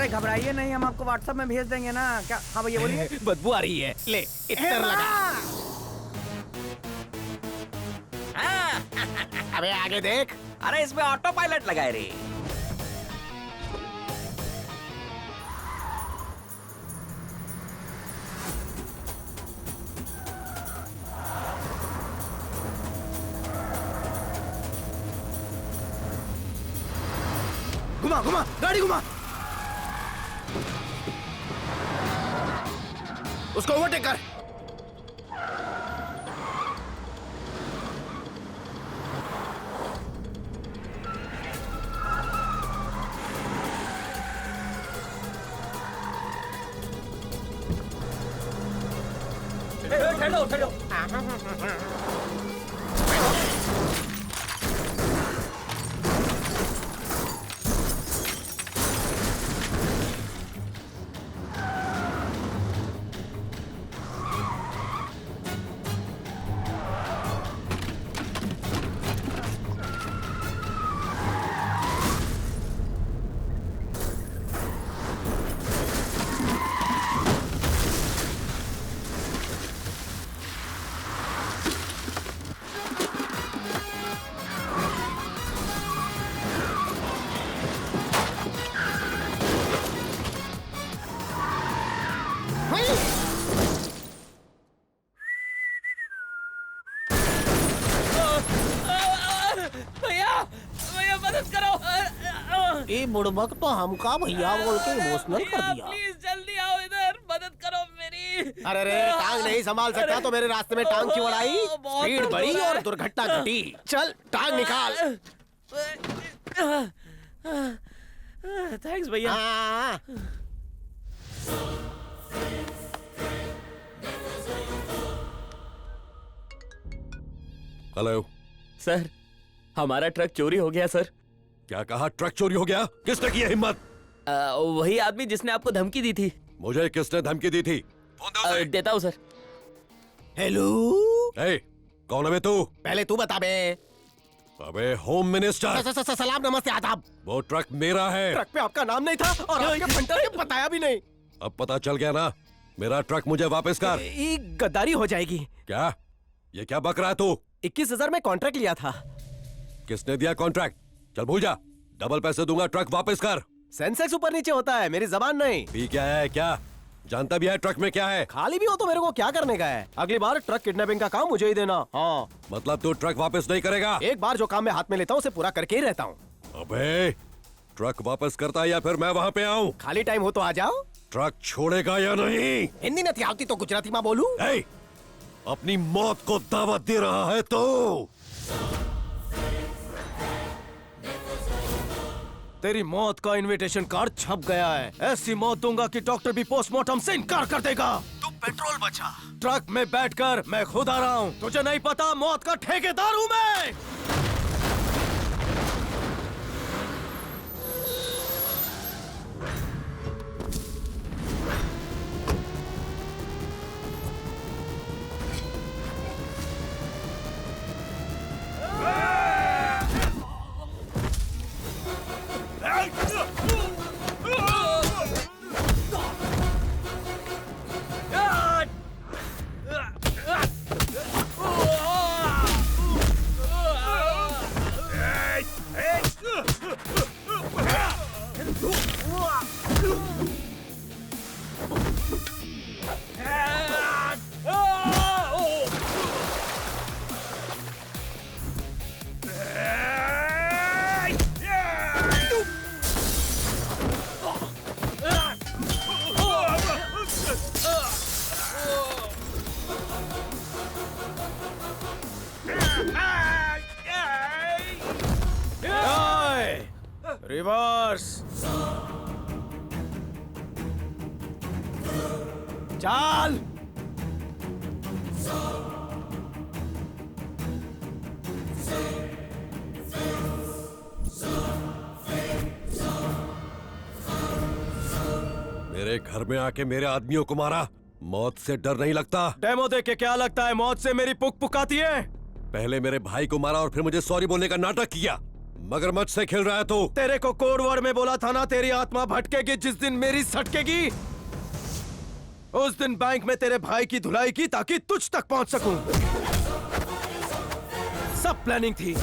अरे घबराइए नहीं, हम आपको व्हाट्सएप में भेज देंगे ना। क्या? हाँ भैया बोलिए। बदबू आ रही है, ले इत्र लगा। अबे आगे देख। अरे इसमें ऑटो पायलट लगाए रे। घुमा घुमा, गाड़ी घुमा। उसको ओवरटेक कर। ठहरो ठहरो। ये बुड़बक तो हमका भैया बोल के इमोशनल कर दिया। प्लीज जल्दी आओ इधर, मदद करो मेरी। अरे रे, टांग नहीं संभाल सकता तो मेरे रास्ते में टांग क्यों बढ़ाई? स्पीड बढ़ी और दुर्घटना घटी। चल टांग निकाल। थैंक्स भैया। हाँ। हेलो सर, हमारा ट्रक चोरी हो गया सर। क्या कहा? ट्रक चोरी हो गया? किसने की है हिम्मत? वही आदमी जिसने आपको धमकी दी थी। मुझे किसने धमकी दी थी? फोन दो उसे। देता हूँ सर। हेलो। ए, कौन है बे तू? पहले तू बता बे। अबे होम मिनिस्टर। सलाम नमस्ते आदाब। वो ट्रक मेरा है। ट्रक पे आपका नाम नहीं था और आपके फंटर ने बताया भी नहीं। अब पता चल गया ना? मेरा ट्रक मुझे वापस कर। ये गद्दारी हो जाएगी। क्या? ये क्या बक रहा है तू? 21,000 में कॉन्ट्रैक्ट लिया था। किसने दिया कॉन्ट्रैक्ट? चल भूल जा, डबल पैसे दूंगा, ट्रक वापस कर। सेंसेक्स ऊपर नीचे होता है, मेरी जबान नहीं। भी क्या है? क्या जानता भी है ट्रक में क्या है? खाली भी हो तो मेरे को क्या करने का है? अगली बार ट्रक किडनैपिंग का काम मुझे ही देना। हाँ। मतलब तू ट्रक वापस नहीं करेगा? एक बार जो काम मैं हाथ में लेता हूँ उसे पूरा करके ही रहता हूँ। अबे ट्रक वापस करता है या फिर मैं वहाँ पे आऊँ? खाली टाइम हो तो आ जाओ। ट्रक छोड़ेगा या नहीं? हिंदी नहीं आती तो गुजराती में बोलूं? ए, अपनी मौत को दावत दे रहा है तो? तेरी मौत का इनविटेशन कार्ड छप गया है। ऐसी मौत दूंगा कि डॉक्टर भी पोस्टमार्टम से इनकार कर देगा। तू पेट्रोल बचा। ट्रक में बैठकर मैं खुद आ रहा हूँ। तुझे नहीं पता मौत का ठेकेदार हूँ मैं। रिवर्स। चाल। मेरे घर में आके मेरे आदमियों को मारा। मौत से डर नहीं लगता? डेमो देख के क्या लगता है मौत से मेरी पुक पुकाती है? पहले मेरे भाई को मारा और फिर मुझे सॉरी बोलने का नाटक किया। मगरमच्छ से खेल रहा है तू। तेरे को कोड वर्ड में बोला था ना, तेरी आत्मा भटकेगी जिस दिन मेरी सटकेगी। उस दिन बैंक में तेरे भाई की धुलाई की ताकि तुझ तक पहुंच सकूं। सब प्लानिंग थी।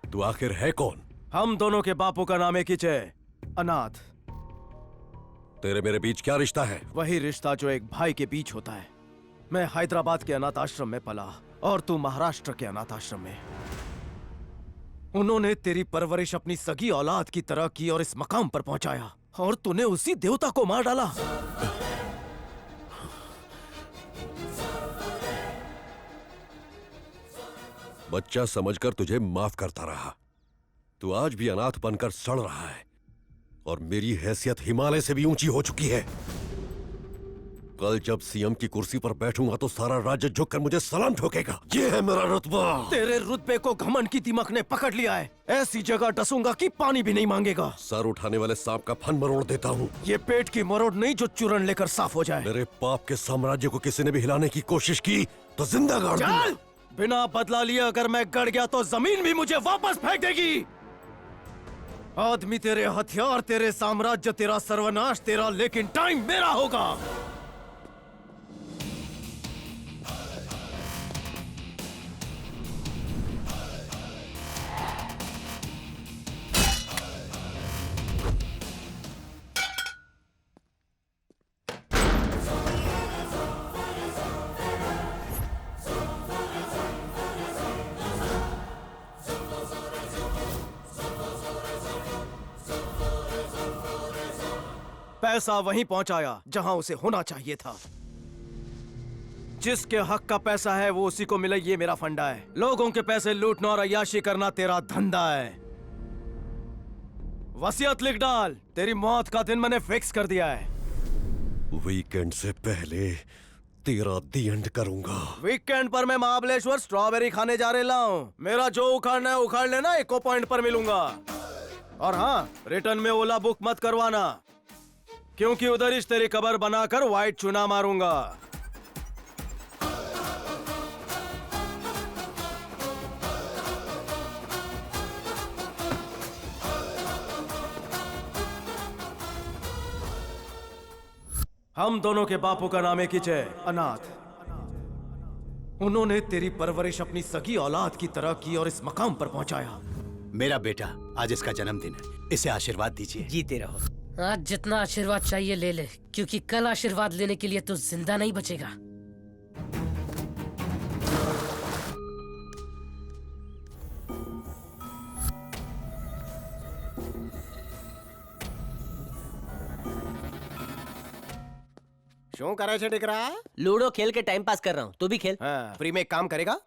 तू आखिर है कौन? हम दोनों के बापों का नाम एक ही है, अनाथ। तेरे मेरे बीच क्या रिश्ता है? वही रिश्ता जो एक भाई के बीच होता है। मैं हैदराबाद के अनाथ आश्रम में पला और तू महाराष्ट्र के अनाथ आश्रम में। उन्होंने तेरी परवरिश अपनी सगी औलाद की तरह की और इस मकाम पर पहुंचाया, और तूने उसी देवता को मार डाला। बच्चा समझकर तुझे माफ करता रहा। तू आज भी अनाथ बनकर सड़ रहा है, और मेरी हैसियत हिमालय से भी ऊंची हो चुकी है। कल जब सीएम की कुर्सी पर बैठूंगा तो सारा राज्य झुककर मुझे सलाम ठोकेगा। ये है मेरा रुतबा। तेरे रुतबे को घमंड की दिमक ने पकड़ लिया है। ऐसी जगह डसूंगा कि पानी भी नहीं मांगेगा। सर उठाने वाले सांप का फन मरोड़ देता हूँ। ये पेट की मरोड़ नहीं जो चूरन लेकर साफ हो जाए। मेरे पाप के साम्राज्य को किसी ने भी हिलाने की कोशिश की तो जिंदा गाड़ दूंगा। चल! बिना बदला लिए अगर मैं गड़ गया तो जमीन भी मुझे वापस फेंक देगी। आदमी तेरे हथियार, तेरे साम्राज्य, तेरा सर्वनाश तेरा, लेकिन टाइम मेरा होगा। पैसा वहीं पहुंचाया जहां उसे होना चाहिए था। जिसके हक का पैसा है वो उसी को मिले, ये मेरा फंडा है। लोगों के पैसे लूटना और अय्याशी करना तेरा धंधा है। वसीयत लिख डाल, तेरी मौत का दिन मैंने फिक्स कर दिया है। वीकेंड से पहले तेरा दी एंड करूंगा। वीकेंड पर मैं महाबलेश्वर स्ट्रॉबेरी खाने जा रहा हूँ। मेरा जो उखाड़ना है उखाड़ लेना, इको पॉइंट पर मिलूंगा। और हाँ, रिटर्न में ओला बुक मत करवाना, क्योंकि उधर ही तेरी कबर बनाकर व्हाइट चुना मारूंगा। हम दोनों के बापों का नाम एक ही है, अनाथ। उन्होंने तेरी परवरिश अपनी सगी औलाद की तरह की और इस मकाम पर पहुंचाया। मेरा बेटा, आज इसका जन्मदिन है, इसे आशीर्वाद दीजिए। जीते रहो। आज जितना आशीर्वाद चाहिए ले ले, क्योंकि कल आशीर्वाद लेने के लिए तो जिंदा नहीं बचेगा। क्यों करे छे टिकरा? लूडो खेल के टाइम पास कर रहा हूँ, तू भी खेल। हाँ, फ्री में एक काम करेगा?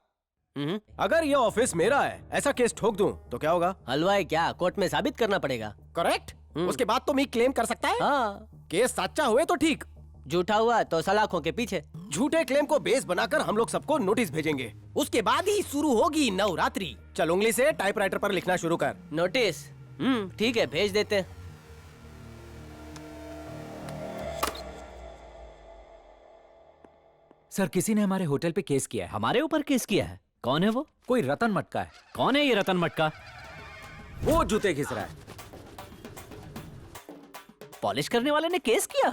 अगर ये ऑफिस मेरा है, ऐसा केस ठोक दूं तो क्या होगा? हलवाई क्या, कोर्ट में साबित करना पड़ेगा। करेक्ट। उसके बाद तो मैं क्लेम कर सकता है। हाँ, केस सच्चा हुए तो ठीक, झूठा हुआ तो सलाखों के पीछे। झूठे क्लेम को बेस बनाकर हम लोग सबको नोटिस भेजेंगे। उसके बाद ही शुरू होगी नवरात्रि। चल उंगली से टाइपराइटर पर लिखना शुरू कर। नोटिस? ठीक है, भेज देते हैं। सर, किसी ने हमारे होटल पे केस किया है। हमारे ऊपर केस किया है? कौन है वो? कोई रतन मटका है। कौन है ये रतन मटका? वो जूते घिस रहा है। पॉलिश करने वाले ने केस किया?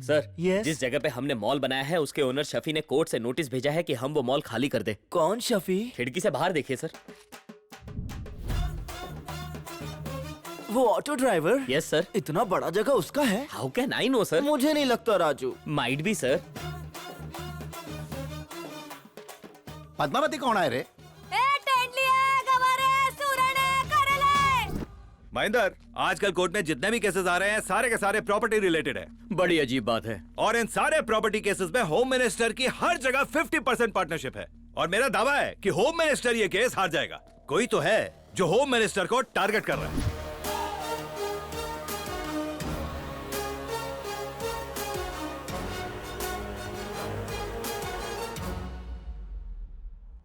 Sir, Yes? जिस जगह पे हमने मॉल बनाया है उसके ओनर शफी ने कोर्ट से नोटिस भेजा है कि हम वो मॉल खाली कर दे। कौन शफी? खिड़की से बाहर देखिए सर। वो ऑटो ड्राइवर? Yes sir. इतना बड़ा जगह उसका है? How can I know sir? मुझे नहीं लगता Raju. Might be sir. Padmavati कौन है रे? महेंद्र, आजकल कोर्ट में जितने भी केसेस आ रहे हैं सारे के सारे प्रॉपर्टी रिलेटेड है। बड़ी अजीब बात है। और इन सारे प्रॉपर्टी केसेस में होम मिनिस्टर की हर जगह 50% पार्टनरशिप है। और मेरा दावा है कि होम मिनिस्टर ये केस हार जाएगा। कोई तो है जो होम मिनिस्टर को टारगेट कर रहा है।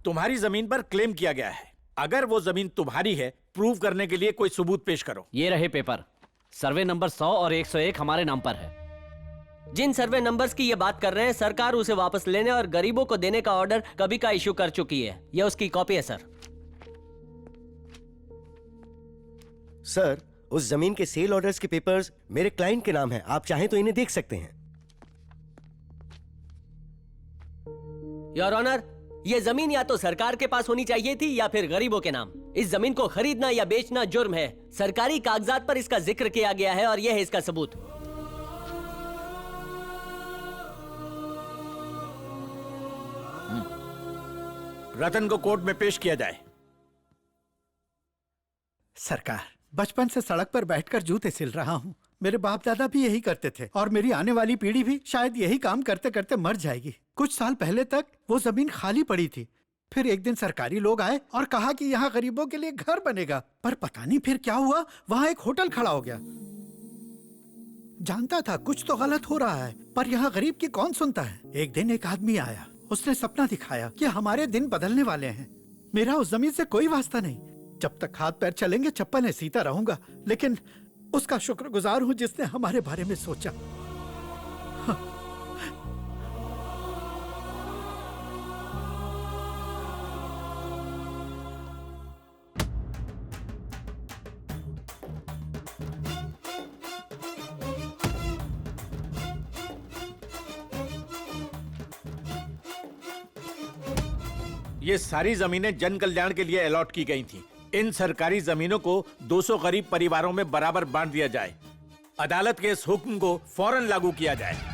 तुम्हारी जमीन पर क्लेम किया गया है। अगर वो जमीन तुम्हारी है, प्रूव करने के लिए कोई सबूत पेश करो। ये रहे पेपर। सर्वे नंबर 100 और 101 हमारे नाम पर है। जिन सर्वे नंबर्स की ये बात कर रहे हैं, सरकार उसे वापस लेने और गरीबों को देने का ऑर्डर कभी का इश्यू कर चुकी है। ये उसकी कॉपी है सर। सर, उस जमीन के सेल ऑर्डर्स के पेपर्स मेरे क्लाइंट के नाम हैं। आप चाहें तो इन्हें देख सकते हैं। योर ऑनर, ये जमीन या तो सरकार के पास होनी चाहिए थी या फिर गरीबों के नाम। इस जमीन को खरीदना या बेचना जुर्म है। सरकारी कागजात पर इसका जिक्र किया गया है और यह है इसका सबूत। रतन को कोर्ट में पेश किया जाए। सरकार, बचपन से सड़क पर बैठकर जूते सिल रहा हूँ। मेरे बाप दादा भी यही करते थे और मेरी आने वाली पीढ़ी भी शायद यही काम करते करते मर जाएगी। कुछ साल पहले तक वो जमीन खाली पड़ी थी। फिर एक दिन सरकारी लोग आए और कहा कि यहाँ गरीबों के लिए घर बनेगा, पर पता नहीं फिर क्या हुआ, वहाँ एक होटल खड़ा हो गया। जानता था कुछ तो गलत हो रहा है, पर यहाँ गरीब की कौन सुनता है। एक दिन एक आदमी आया, उसने सपना दिखाया कि हमारे दिन बदलने वाले हैं। मेरा उस जमीन से कोई वास्ता नहीं। जब तक हाथ पैर चलेंगे चप्पलें सीता रहूंगा, लेकिन उसका शुक्रगुजार हूँ जिसने हमारे बारे में सोचा। ये सारी जमीनें जन कल्याण के लिए अलॉट की गई थी। इन सरकारी जमीनों को 200 गरीब परिवारों में बराबर बांट दिया जाए। अदालत के इस हुक्म को फौरन लागू किया जाए।